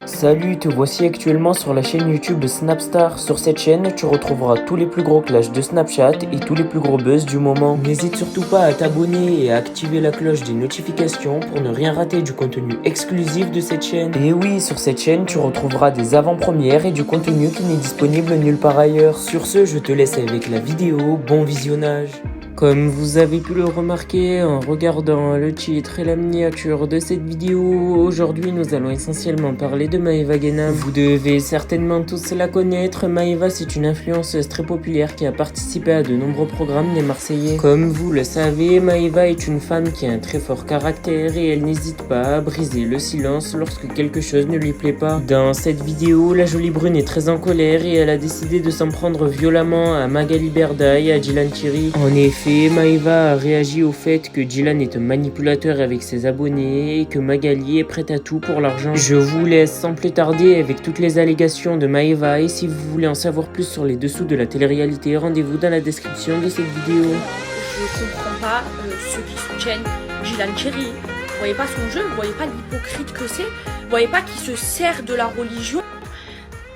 Salut, te voici actuellement sur la chaîne YouTube de Snapstar. Sur cette chaîne, tu retrouveras tous les plus gros clashs de Snapchat et tous les plus gros buzz du moment. N'hésite surtout pas à t'abonner et à activer la cloche des notifications pour ne rien rater du contenu exclusif de cette chaîne. Et oui, sur cette chaîne, tu retrouveras des avant-premières et du contenu qui n'est disponible nulle part ailleurs. Sur ce, je te laisse avec la vidéo. Bon visionnage. Comme vous avez pu le remarquer en regardant le titre et la miniature de cette vidéo, aujourd'hui nous allons essentiellement parler de Maeva Guénam. Vous devez certainement tous la connaître. Maeva, c'est une influenceuse très populaire qui a participé à de nombreux programmes des Marseillais. Comme vous le savez, Maeva est une femme qui a un très fort caractère et elle n'hésite pas à briser le silence lorsque quelque chose ne lui plaît pas. Dans cette vidéo, la jolie brune est très en colère et elle a décidé de s'en prendre violemment à Magali Berda et à Dylan Thierry. En effet, Maeva a réagi au fait que Dylan est un manipulateur avec ses abonnés et que Magali est prête à tout pour l'argent. Je vous laisse sans plus tarder avec toutes les allégations de Maeva et si vous voulez en savoir plus sur les dessous de la télé-réalité, rendez-vous dans la description de cette vidéo. Je comprends pas ceux qui soutiennent Dylan Thierry. Vous voyez pas son jeu, vous voyez pas l'hypocrite que c'est, vous voyez pas qu'il se sert de la religion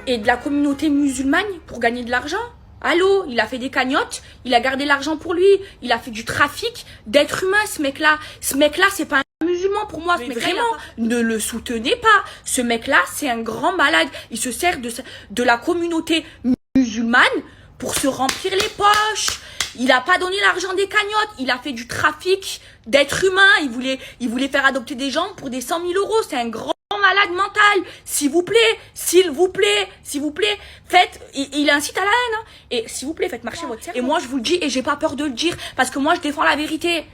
et de la communauté musulmane pour gagner de l'argent. Allô, il a fait des cagnottes, il a gardé l'argent pour lui, il a fait du trafic d'êtres humains, ce mec-là. Ce mec-là, c'est pas un musulman pour moi. Mais vraiment, ne le soutenez pas. Ce mec-là, c'est un grand malade. Il se sert de la communauté musulmane pour se remplir les poches. Il a pas donné l'argent des cagnottes, il a fait du trafic d'êtres humains. Il voulait faire adopter des gens pour des 100 000 euros. C'est un grand malade mental, s'il vous plaît, faites, il incite à la haine, hein. Et s'il vous plaît, faites marcher votre cerveau. Et moi, je vous le dis, et j'ai pas peur de le dire, parce que moi, je défends la vérité.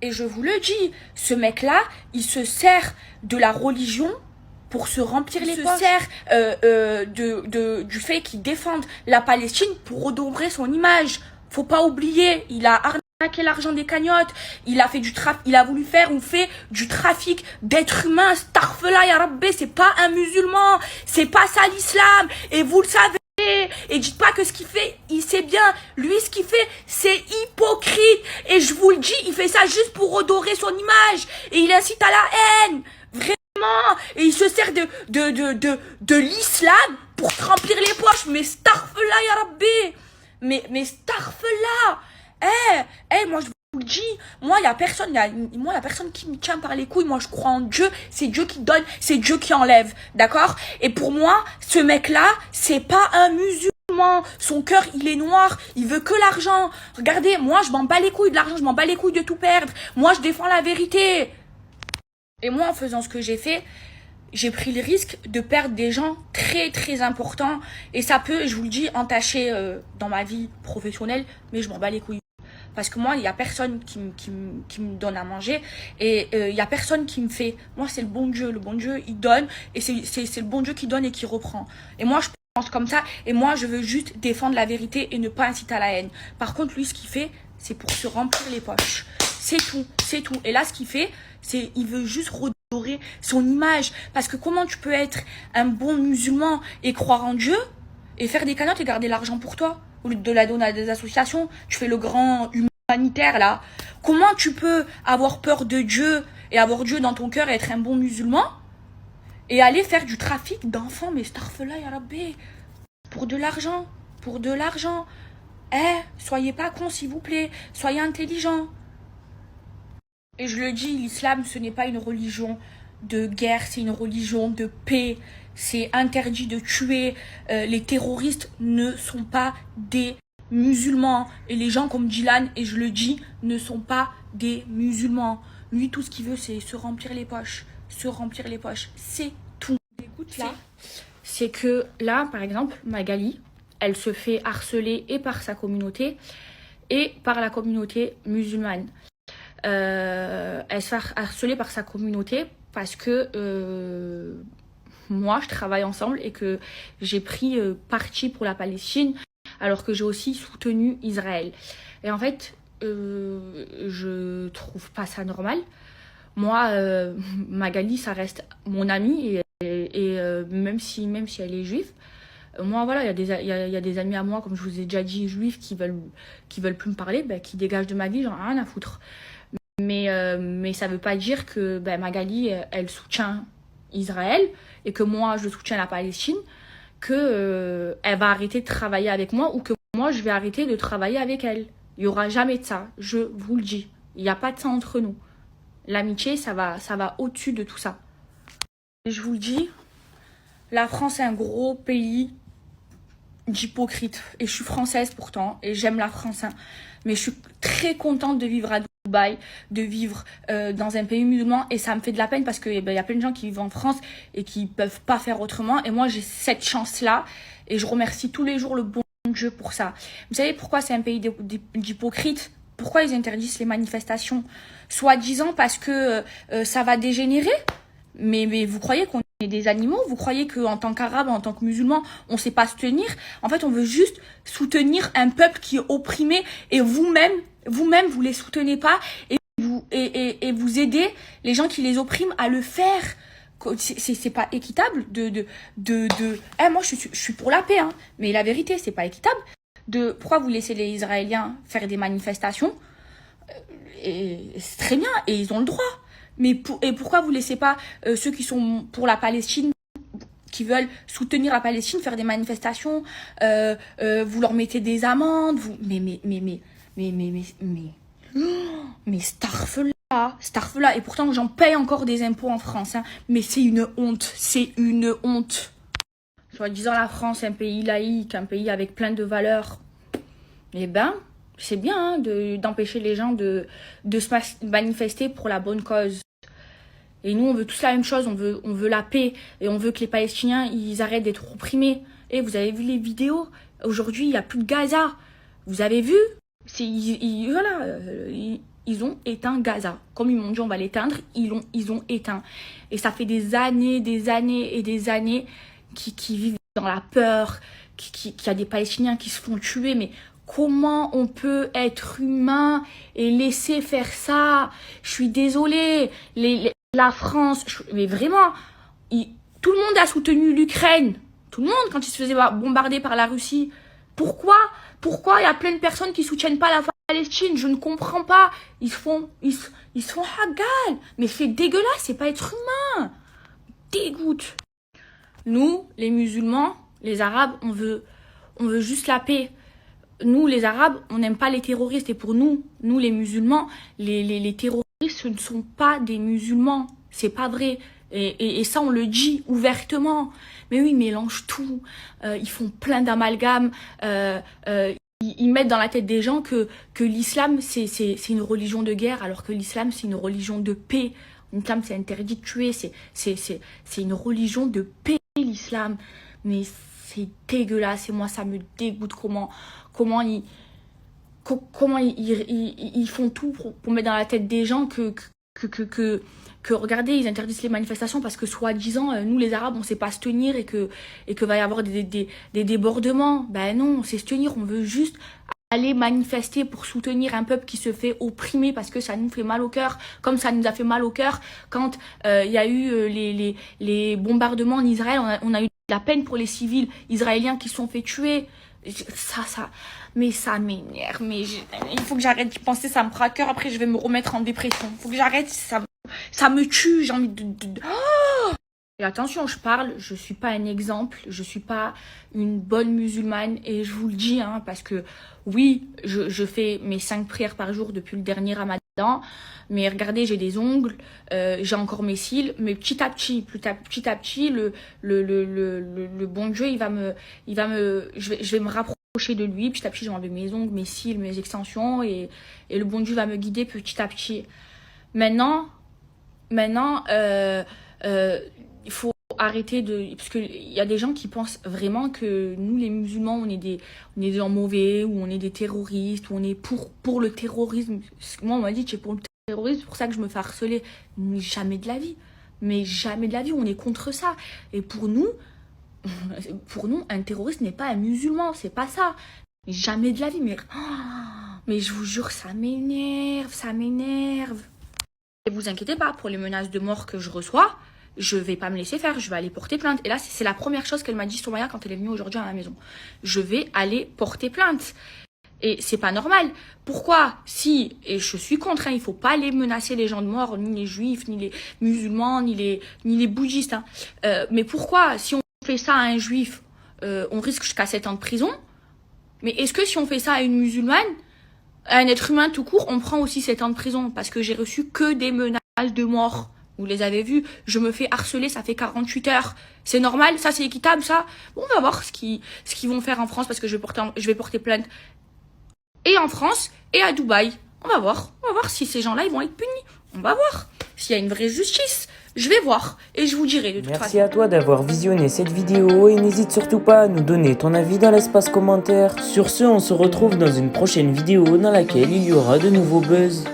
Et je vous le dis, ce mec-là, il se sert de la religion pour se remplir les poches. Il se sert du fait qu'il défende la Palestine pour redorer son image. Faut pas oublier, il a arnaqué l'argent des cagnottes, il a fait il a voulu faire ou fait du trafic d'êtres humains. Astaghfirullah ya Rabbi, c'est pas un musulman, c'est pas ça l'islam, et vous le savez. Et dites pas que ce qu'il fait, il sait bien. Lui, ce qu'il fait, c'est hypocrite. Et je vous le dis, il fait ça juste pour redorer son image. Et il incite à la haine. Vraiment. Et il se sert de l'islam pour te remplir les poches. Mais astaghfirullah ya Rabbi. Mais astaghfirullah. Moi je vous le dis, moi y a personne qui me tient par les couilles. Moi je crois en Dieu, c'est Dieu qui donne, c'est Dieu qui enlève, d'accord? Et pour moi, ce mec-là, c'est pas un musulman. Son cœur, il est noir, il veut que l'argent. Regardez, moi je m'en bats les couilles de l'argent, je m'en bats les couilles de tout perdre. Moi je défends la vérité. Et moi en faisant ce que j'ai fait, j'ai pris le risque de perdre des gens très très importants. Et ça peut, je vous le dis, entacher dans ma vie professionnelle, mais je m'en bats les couilles. Parce que moi, il n'y a personne qui me donne à manger. Et il n'y a personne qui me fait. Moi, c'est le bon Dieu. Le bon Dieu, il donne. Et c'est le bon Dieu qui donne et qui reprend. Et moi, je pense comme ça. Et moi, je veux juste défendre la vérité et ne pas inciter à la haine. Par contre, lui, ce qu'il fait, c'est pour se remplir les poches. C'est tout. C'est tout. Et là, ce qu'il fait, c'est il veut juste redorer son image. Parce que comment tu peux être un bon musulman et croire en Dieu et faire des cagnottes et garder l'argent pour toi? Au lieu de la donner à des associations, tu fais le grand humanitaire là. Comment tu peux avoir peur de Dieu et avoir Dieu dans ton cœur et être un bon musulman et aller faire du trafic d'enfants? Mais astaghfirullah ya Rabbi, pour de l'argent, pour de l'argent. Soyez pas cons s'il vous plaît, soyez intelligents. Et je le dis, l'islam ce n'est pas une religion de guerre, c'est une religion de paix. C'est interdit de tuer. Les terroristes ne sont pas des musulmans. Et les gens comme Dylan, et je le dis, ne sont pas des musulmans. Lui, tout ce qu'il veut, c'est se remplir les poches. Se remplir les poches. C'est tout. Écoute là, c'est que là, par exemple, Magali, elle se fait harceler et par sa communauté et par la communauté musulmane. Elle se fait harceler par sa communauté parce que moi, je travaille ensemble et que j'ai pris parti pour la Palestine alors que j'ai aussi soutenu Israël. Et en fait, je trouve pas ça normal. Moi, Magali, ça reste mon amie et même si elle est juive, moi, voilà, il y a des amis à moi, comme je vous ai déjà dit, juifs qui veulent plus me parler, qui dégagent de ma vie, j'en ai rien à foutre. Mais ça veut pas dire que Magali, elle soutient Israël et que moi je soutiens la Palestine, que elle va arrêter de travailler avec moi ou que moi je vais arrêter de travailler avec elle. Il n'y aura jamais de ça, je vous le dis. Il n'y a pas de ça entre nous. L'amitié, ça va au-dessus de tout ça. Et je vous le dis, la France est un gros pays d'hypocrites. Et je suis française pourtant, et j'aime la France. Hein. Mais je suis très contente de vivre à Dubaï, de vivre dans un pays musulman. Et ça me fait de la peine parce qu'il y a plein de gens qui vivent en France et qui peuvent pas faire autrement. Et moi, j'ai cette chance-là. Et je remercie tous les jours le bon Dieu pour ça. Vous savez pourquoi c'est un pays d'hypocrites ? Pourquoi ils interdisent les manifestations ? Soi-disant parce que ça va dégénérer. Mais vous croyez qu'on est des animaux? Vous croyez qu'en tant qu'arabe, en tant que musulman, on sait pas se tenir? En fait, on veut juste soutenir un peuple qui est opprimé et vous-même, vous les soutenez pas et vous aidez les gens qui les oppriment à le faire. C'est pas équitable moi je suis pour la paix, hein, mais la vérité, c'est pas équitable. Pourquoi vous laissez les Israéliens faire des manifestations? Et c'est très bien, et ils ont le droit. Mais pourquoi vous laissez pas ceux qui sont pour la Palestine, qui veulent soutenir la Palestine, faire des manifestations, vous leur mettez des amendes, mais starfela, et pourtant j'en paye encore des impôts en France, hein, mais c'est une honte. Soi-disant la France, un pays laïque, un pays avec plein de valeurs, eh ben, c'est bien hein, d'empêcher les gens de se manifester pour la bonne cause. Et nous, on veut tous la même chose, on veut la paix, et on veut que les Palestiniens, ils arrêtent d'être opprimés. Et vous avez vu les vidéos? Aujourd'hui, il n'y a plus de Gaza. Vous avez vu? Ils ont éteint Gaza. Comme ils m'ont dit, on va l'éteindre, ils ont éteint. Et ça fait des années et des années qui vivent dans la peur, qu'il y a des Palestiniens qui se font tuer, mais comment on peut être humain et laisser faire ça? Je suis désolée. La France, mais vraiment, tout le monde a soutenu l'Ukraine. Tout le monde, quand il se faisait bombarder par la Russie. Pourquoi il y a plein de personnes qui soutiennent pas la Palestine? Je ne comprends pas. Ils se font hagal. Mais c'est dégueulasse, c'est pas être humain. Dégoûte. Nous, les musulmans, les arabes, on veut juste la paix. Nous, les arabes, on n'aime pas les terroristes. Et pour nous les musulmans, les terroristes, ce ne sont pas des musulmans. C'est pas vrai. Et ça, on le dit ouvertement. Mais oui, ils mélangent tout. Ils font plein d'amalgames. Ils mettent dans la tête des gens que l'islam, c'est une religion de guerre, alors que l'islam, c'est une religion de paix. L'islam, c'est interdit de tuer. C'est une religion de paix, l'islam. Mais c'est dégueulasse. Et moi, ça me dégoûte comment ils font tout pour mettre dans la tête des gens que regardez, ils interdisent les manifestations parce que soi-disant, nous les Arabes, on sait pas se tenir et que va y avoir des débordements. Ben non, on sait se tenir, on veut juste aller manifester pour soutenir un peuple qui se fait opprimer parce que ça nous fait mal au cœur, comme ça nous a fait mal au cœur quand il y a eu les bombardements en Israël. On a eu de la peine pour les civils israéliens qui se sont fait tuer. Mais ça m'énerve, il faut que j'arrête d'y penser, ça me fera cœur, après je vais me remettre en dépression. Il faut que j'arrête, ça me tue, j'ai envie de... Oh. Et attention, je suis pas un exemple, je suis pas une bonne musulmane, et je vous le dis, hein, parce que oui, je fais mes 5 prières par jour depuis le dernier Ramadan, mais regardez, j'ai des ongles, j'ai encore mes cils, mais petit à petit, le bon Dieu, je vais me rapprocher de lui, petit à petit, je vais enlever mes ongles, mes cils, mes extensions, et le bon Dieu va me guider petit à petit. Maintenant, il faut arrêter parce que il y a des gens qui pensent vraiment que nous les musulmans on est des gens mauvais, ou on est des terroristes, ou on est pour le terrorisme. Moi on m'a dit tu es pour le terrorisme, c'est pour ça que je me fais harceler. Mais jamais de la vie, on est contre ça. Et pour nous un terroriste n'est pas un musulman, c'est pas ça. Jamais de la vie. Mais je vous jure, ça m'énerve. Et vous inquiétez pas, pour les menaces de mort que je reçois, je vais pas me laisser faire, je vais aller porter plainte. Et là, c'est la première chose qu'elle m'a dit, Soumaya, quand elle est venue aujourd'hui à la maison. Je vais aller porter plainte. Et c'est pas normal. Pourquoi, si, et je suis contre, hein, il faut pas les menacer les gens de mort, ni les juifs, ni les musulmans, ni les bouddhistes. Hein. Mais pourquoi, si on fait ça à un juif, on risque jusqu'à 7 ans de prison? Mais est-ce que si on fait ça à une musulmane, à un être humain tout court, on prend aussi 7 ans de prison? Parce que j'ai reçu que des menaces de mort. Vous les avez vus, je me fais harceler, ça fait 48 heures. C'est normal, ça c'est équitable, ça. Bon, on va voir ce qu'ils vont faire en France parce que je vais porter plainte. Et en France, et à Dubaï. On va voir si ces gens-là, ils vont être punis. On va voir. S'il y a une vraie justice, je vais voir. Et je vous dirai de toute façon. Merci à toi d'avoir visionné cette vidéo et n'hésite surtout pas à nous donner ton avis dans l'espace commentaire. Sur ce, on se retrouve dans une prochaine vidéo dans laquelle il y aura de nouveaux buzz.